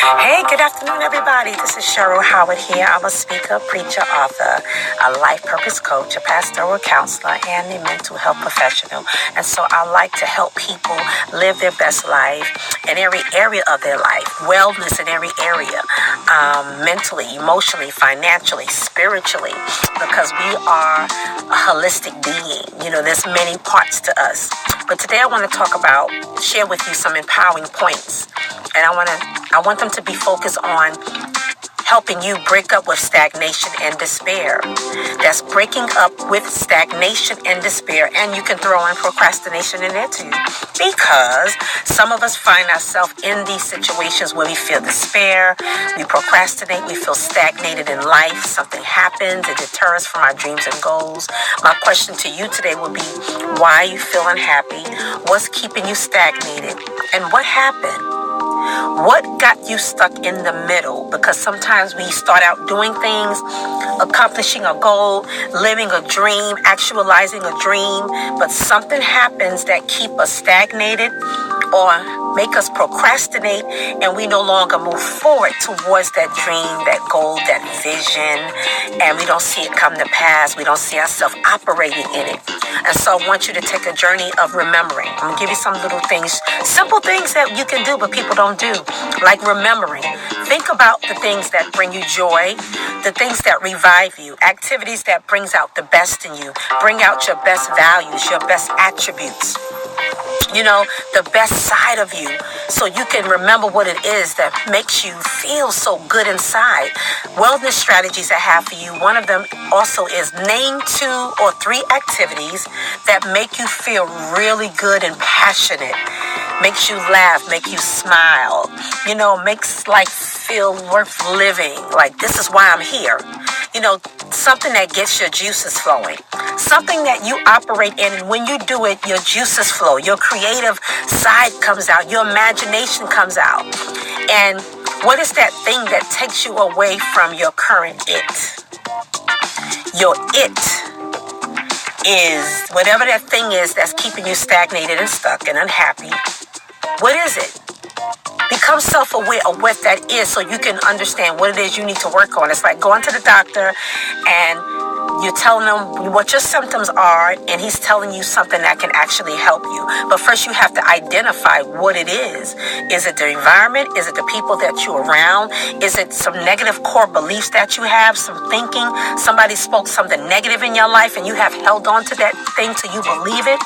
Hey, good afternoon, everybody. This is Cheryl Howard here. I'm a speaker, preacher, author, a life purpose coach, a pastoral counselor, and a mental health professional. And so I like to help people live their best life in every area of their life, wellness in every area, mentally, emotionally, financially, spiritually, because we are a holistic being. You know, there's many parts to us. But today I want to share with you some empowering points. And I want them to be focused on helping you break up with stagnation and despair. That's breaking up with stagnation and despair. And you can throw in procrastination in there too. Because some of us find ourselves in these situations where we feel despair, we procrastinate, we feel stagnated in life. Something happens, it deters us from our dreams and goals. My question to you today will be, why are you feeling unhappy? What's keeping you stagnated? And what happened? What got you stuck in the middle? Because sometimes we start out doing things, accomplishing a goal, living a dream, actualizing a dream, but something happens that keep us stagnated or make us procrastinate, and we no longer move forward towards that dream, that goal, that vision, and we don't see it come to pass. We don't see ourselves operating in it. And so I want you to take a journey of remembering. I'm going to give you some little things, simple things that you can do, but people don't do, like remembering. Think about the things that bring you joy, the things that revive you, activities that brings out the best in you, bring out your best values, your best attributes. You know, the best side of you, so you can remember what it is that makes you feel so good inside. Wellness strategies I have for you, one of them also is name 2 or 3 activities that make you feel really good and passionate, makes you laugh, make you smile, you know, makes life feel worth living, like this is why I'm here. You know, something that gets your juices flowing, something that you operate in, and when you do it, your juices flow, your creative side comes out, your imagination comes out. And what is that thing that takes you away from your current it? Your it is whatever that thing is that's keeping you stagnated and stuck and unhappy. What is it? Become self-aware of what that is so you can understand what it is you need to work on. It's like going to the doctor and you're telling him what your symptoms are, and he's telling you something that can actually help you. But first you have to identify what it is. Is it the environment? Is it the people that you're around? Is it some negative core beliefs that you have, some thinking? Somebody spoke something negative in your life and you have held on to that thing till you believe it?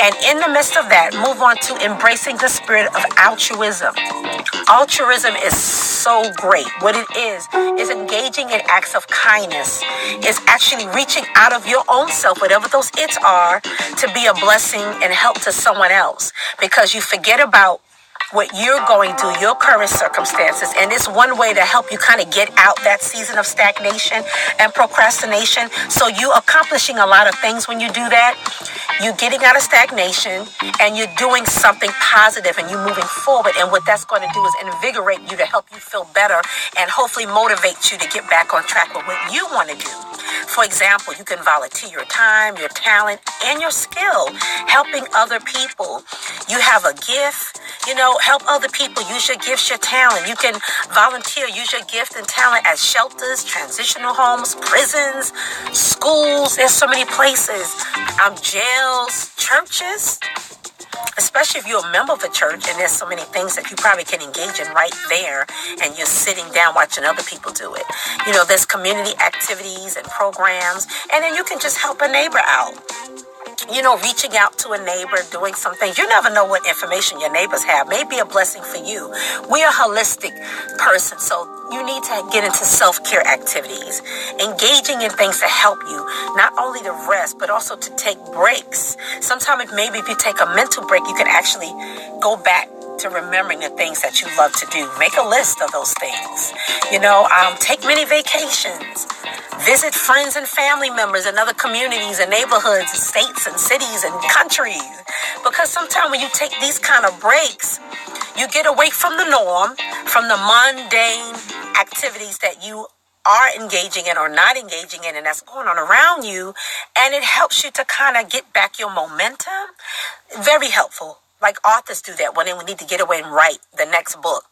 And in the midst of that, move on to embracing the spirit of altruism. Altruism is so great. What it is engaging in acts of kindness. It's actually reaching out of your own self, whatever those its are, to be a blessing and help to someone else. Because you forget about what you're going through, your current circumstances, and it's one way to help you kind of get out that season of stagnation and procrastination. So you're accomplishing a lot of things when you do that. You're getting out of stagnation and you're doing something positive and you're moving forward. And what that's going to do is invigorate you to help you feel better and hopefully motivate you to get back on track with what you want to do. For example, you can volunteer your time, your talent, and your skill helping other people. You have a gift, you know, help other people. Use your gifts, your talent. You can volunteer, use your gift and talent at shelters, transitional homes, prisons, schools. There's so many places. Jails, churches, especially if you're a member of a church and there's so many things that you probably can engage in right there and you're sitting down watching other people do it. You know, there's community activities and programs, and then you can just help a neighbor out. You know, reaching out to a neighbor, doing some things. You never know what information your neighbors have. May be a blessing for you. We're a holistic person, so you need to get into self-care activities, engaging in things to help you, not only to rest, but also to take breaks. Sometimes maybe if you take a mental break, you can actually go back to remembering the things that you love to do. Make a list of those things. You know, take many vacations. Visit friends and family members in other communities and neighborhoods and states and cities and countries. Because sometimes when you take these kind of breaks, you get away from the norm, from the mundane activities that you are engaging in or not engaging in, and that's going on around you, and it helps you to kind of get back your momentum. Very helpful. Like authors do that when they need to get away and write the next book.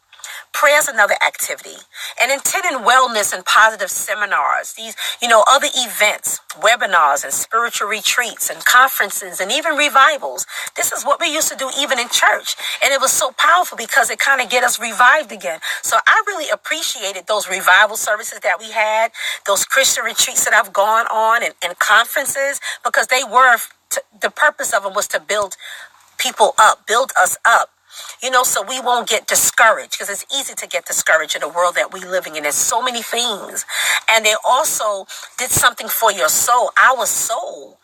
Prayer is another activity. And attending wellness and positive seminars, these, other events, webinars and spiritual retreats and conferences and even revivals. This is what we used to do even in church. And it was so powerful because it kind of get us revived again. So I really appreciated those revival services that we had, those Christian retreats that I've gone on and conferences, because the purpose of them was to build people up, build us up. So we won't get discouraged, because it's easy to get discouraged in the world that we're living in. There's so many things. And they also did something for your soul, our soul.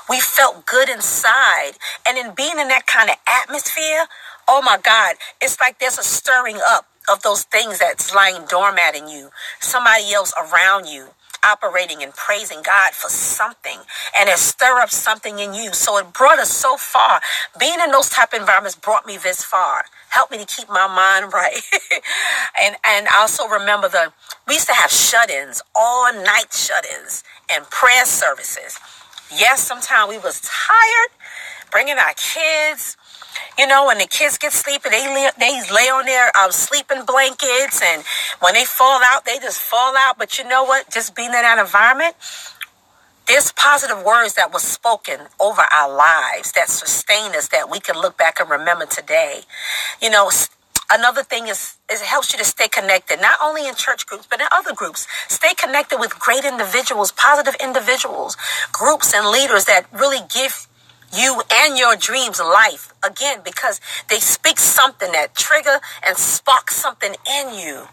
We felt good inside. And in being in that kind of atmosphere, oh my God, it's like there's a stirring up of those things that's lying dormant in you, somebody else around you, operating and praising God for something, and it stir up something in you. So it brought us so far. Being in those type of environments brought me this far, helped me to keep my mind right. and I also remember we used to have shut-ins, all night shut-ins and prayer services. Yes, sometimes we was tired, bringing our kids. When the kids get sleepy, they lay on their sleeping blankets, and when they fall out, they just fall out. But you know what? Just being in that environment, there's positive words that was spoken over our lives that sustain us, that we can look back and remember today. Another thing is it helps you to stay connected, not only in church groups, but in other groups. Stay connected with great individuals, positive individuals, groups and leaders that really give you and your dreams life, again, because they speak something that trigger and spark something in you.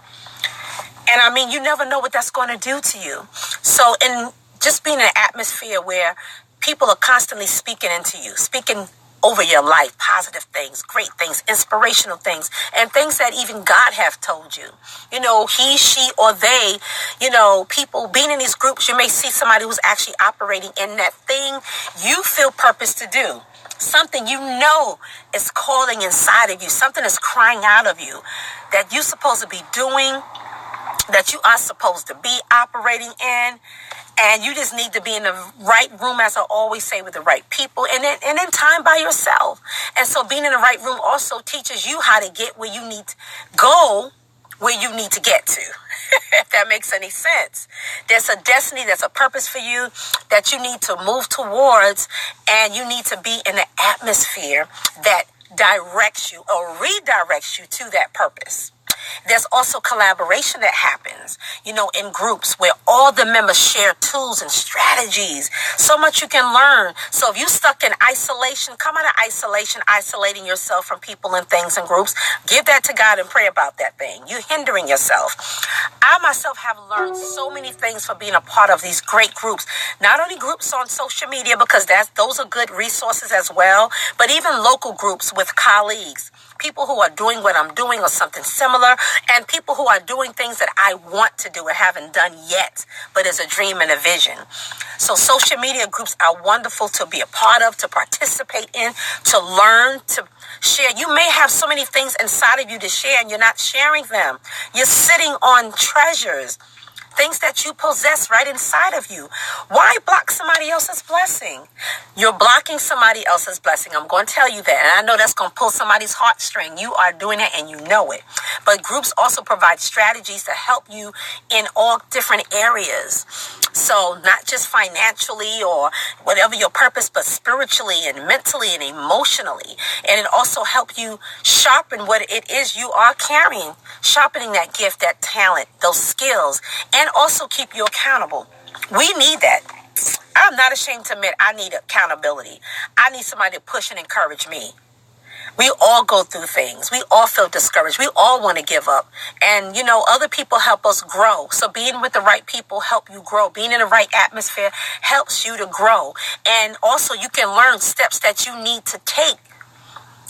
And you never know what that's going to do to you. So in just being in an atmosphere where people are constantly speaking into you, speaking over your life, positive things, great things, inspirational things, and things that even God have told you. He, she, or they, people being in these groups, you may see somebody who's actually operating in that thing you feel purpose to do. Something is calling inside of you. Something is crying out of you that you're supposed to be doing, that you are supposed to be operating in. And you just need to be in the right room, as I always say, with the right people, and in time by yourself. And so being in the right room also teaches you how to get where you need to go, where you need to get to, if that makes any sense. There's a destiny, there's a purpose for you that you need to move towards, and you need to be in an atmosphere that directs you or redirects you to that purpose. There's also collaboration that happens, in groups where all the members share tools and strategies. So much you can learn. So if you're stuck in isolation, come out of isolation, isolating yourself from people and things and groups. Give that to God and pray about that thing. You're hindering yourself. I myself have learned so many things from being a part of these great groups. Not only groups on social media, because those are good resources as well, but even local groups with colleagues. People who are doing what I'm doing or something similar, and people who are doing things that I want to do and haven't done yet, but is a dream and a vision. So social media groups are wonderful to be a part of, to participate in, to learn, to share. You may have so many things inside of you to share, and you're not sharing them. You're sitting on treasures, things that you possess right inside of you. Why block somebody else's blessing? You're blocking somebody else's blessing. I'm going to tell you that. And I know that's going to pull somebody's heartstring. You are doing it and you know it. But groups also provide strategies to help you in all different areas. So not just financially or whatever your purpose, but spiritually and mentally and emotionally. And it also helps you sharpen what it is you are carrying, sharpening that gift, that talent, those skills, and also keep you accountable. We need that. I'm not ashamed to admit I need accountability. I need somebody to push and encourage me. We all go through things. We all feel discouraged. We all want to give up. And, other people help us grow. So being with the right people help you grow. Being in the right atmosphere helps you to grow. And also you can learn steps that you need to take.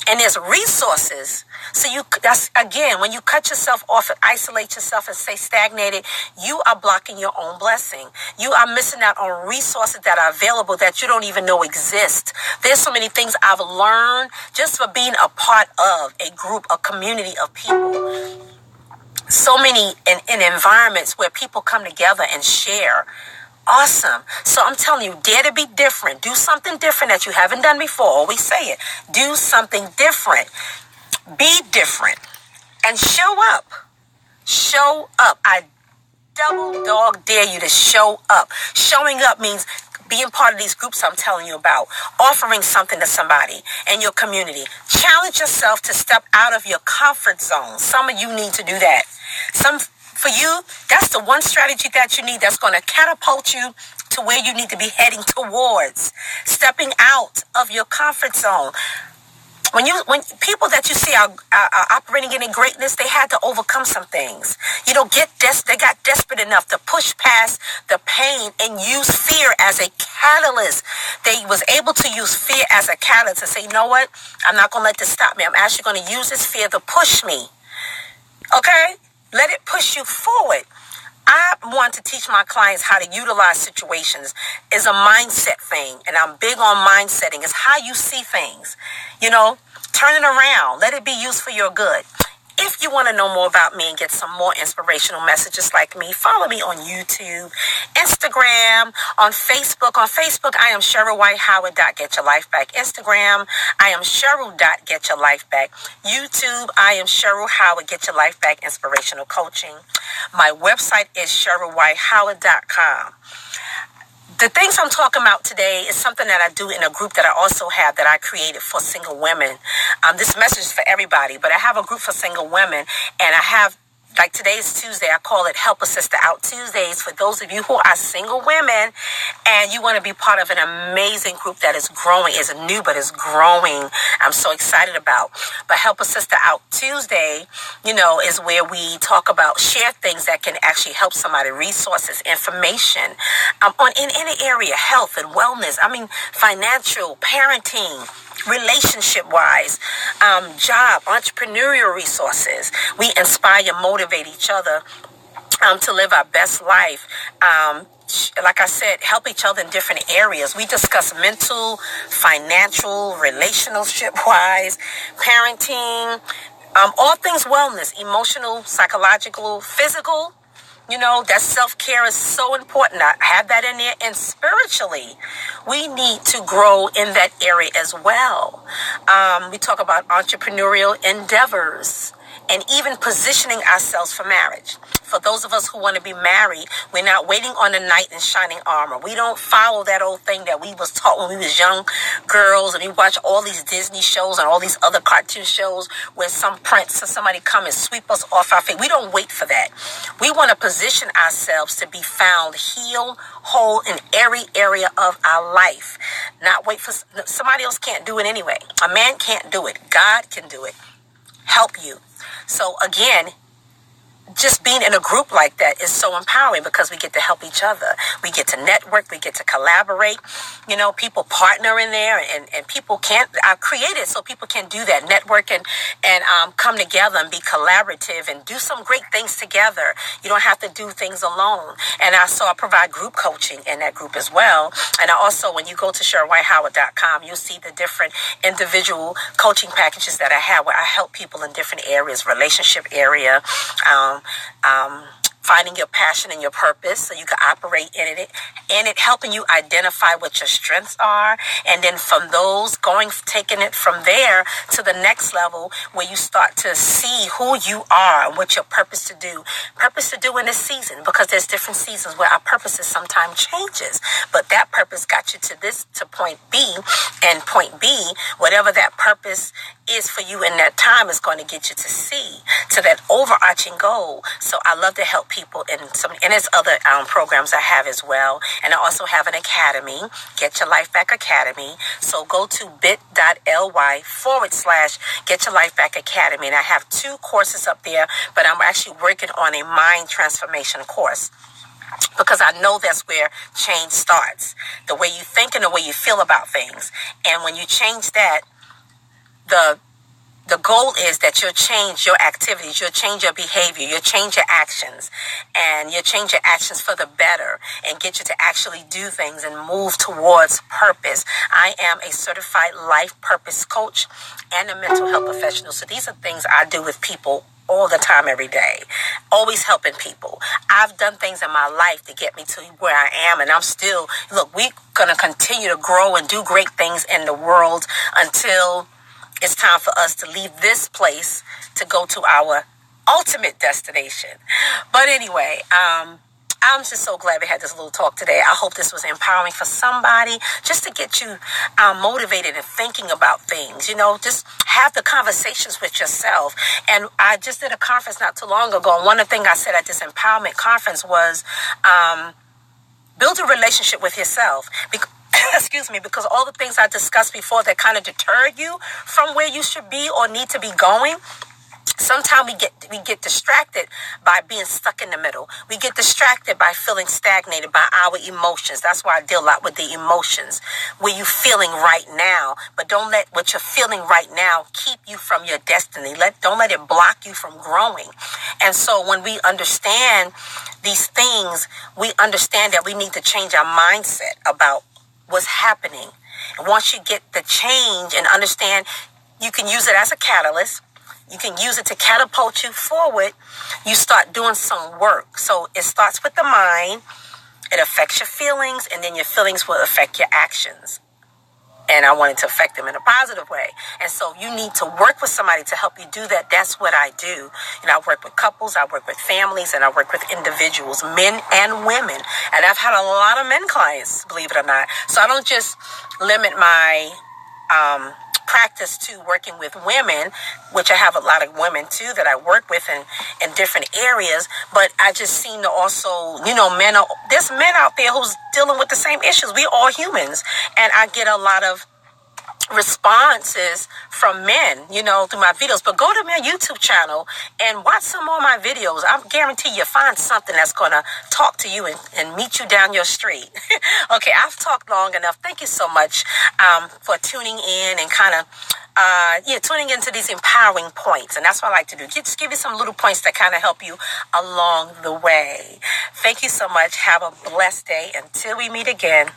And there's resources. So that's again, when you cut yourself off and isolate yourself and stay stagnated, you are blocking your own blessing. You are missing out on resources that are available that you don't even know exist. There's so many things I've learned just for being a part of a group, a community of people. So many in environments where people come together and share. Awesome. So I'm telling you, dare to be different. Do something different that you haven't done before. Always say it. Do something different. Be different. And show up. Show up. I double dog dare you to show up. Showing up means being part of these groups I'm telling you about, offering something to somebody in your community. Challenge yourself to step out of your comfort zone. Some of you need to do that. For you, that's the one strategy that you need that's going to catapult you to where you need to be heading towards. Stepping out of your comfort zone. When people that you see are operating in greatness, they had to overcome some things. They got desperate enough to push past the pain and use fear as a catalyst. They was able to use fear as a catalyst to say, you know what? I'm not going to let this stop me. I'm actually going to use this fear to push me. Okay? Let it push you forward. I want to teach my clients how to utilize situations. Is a mindset thing, and I'm big on mindsetting. It's how you see things. Turn it around. Let it be used for your good. If you want to know more about me and get some more inspirational messages like me, follow me on YouTube, Instagram, on Facebook. On Facebook, I am Cheryl White Howard. Get your life back. Instagram, I am Cheryl. Get your life back. YouTube, I am Cheryl Howard. Get your life back. Inspirational coaching. My website is CherylWhiteHoward.com. The things I'm talking about today is something that I do in a group that I also have that I created for single women. This message is for everybody, but I have a group for single women, and I have, like today's Tuesday, I call it Help a Sister Out Tuesdays for those of you who are single women and you want to be part of an amazing group that is growing. It's new, but it's growing. I'm so excited about. But Help a Sister Out Tuesday, is where we talk about, share things that can actually help somebody, resources, information, in any area, health and wellness. Financial, parenting, relationship-wise, job, entrepreneurial resources. We inspire, motivate each other to live our best life. Like I said, help each other in different areas. We discuss mental, financial, relationship-wise, parenting, all things wellness, emotional, psychological, physical. That self-care is so important. I have that in there. And spiritually, we need to grow in that area as well. We talk about entrepreneurial endeavors and even positioning ourselves for marriage. For those of us who want to be married, we're not waiting on a knight in shining armor. We don't follow that old thing that we was taught when we was young girls, and we watch all these Disney shows and all these other cartoon shows where some prince or somebody come and sweep us off our feet. We don't wait for that. We want to position ourselves to be found healed, whole in every area of our life. Not wait for somebody else. Can't do it anyway. A man can't do it. God can do it. Help you. So again, just being in a group like that is so empowering because we get to help each other. We get to network. We get to collaborate. People partner in there, and people can't. I created so people can do that, network and come together and be collaborative and do some great things together. You don't have to do things alone. And I provide group coaching in that group as well. And I also, when you go to CherylWhiteHoward.com, you'll see the different individual coaching packages that I have where I help people in different areas, relationship area, finding your passion and your purpose so you can operate in it, helping you identify what your strengths are, and then from those taking it from there to the next level where you start to see who you are and what your purpose to do in this season, because there's different seasons where our purposes sometimes changes, but that purpose got you to point B, and point B, whatever that purpose is for you in that time, is going to get you to C, to that overarching goal. So I love to help people and there's other programs I have as well. And I also have an academy, Get Your Life Back Academy. So go to bit.ly/ Get Your Life Back Academy. And I have 2 courses up there, but I'm actually working on a mind transformation course, because I know that's where change starts. The way you think and the way you feel about things. And when you change that, the goal is that you'll change your activities, you'll change your behavior, you'll change your actions, and you'll change your actions for the better and get you to actually do things and move towards purpose. I am a certified life purpose coach and a mental health professional. So these are things I do with people all the time, every day, always helping people. I've done things in my life to get me to where I am, and I'm still, we're going to continue to grow and do great things in the world until it's time for us to leave this place to go to our ultimate destination. But anyway, I'm just so glad we had this little talk today. I hope this was empowering for somebody, just to get you motivated and thinking about things. Just have the conversations with yourself. And I just did a conference not too long ago, and one of the things I said at this empowerment conference was build a relationship with yourself. Excuse me, because all the things I discussed before that kind of deterred you from where you should be or need to be going. Sometimes we get distracted by being stuck in the middle. We get distracted by feeling stagnated by our emotions. That's why I deal a lot with the emotions. Where you feeling right now, but don't let what you're feeling right now keep you from your destiny. Don't let it block you from growing. And so when we understand these things, we understand that we need to change our mindset about what's happening. And once you get the change and understand, you can use it as a catalyst. You can use it to catapult you forward. You start doing some work. So it starts with the mind. It affects your feelings, and then your feelings will affect your actions. And I wanted to affect them in a positive way. And so you need to work with somebody to help you do that. That's what I do. I work with couples, I work with families, and I work with individuals, men and women. And I've had a lot of men clients, believe it or not. So I don't just limit my practice to working with women, which I have a lot of women too that I work with in different areas, but I just seem to also, there's men out there who's dealing with the same issues. We all humans, and I get a lot of responses from men, through my videos. But go to my YouTube channel and watch some more of my videos. I guarantee you'll find something that's going to talk to you and meet you down your street. Okay, I've talked long enough. Thank you so much for tuning in and kind of tuning into these empowering points. And that's what I like to do. Just give you some little points that kind of help you along the way. Thank you so much. Have a blessed day. Until we meet again.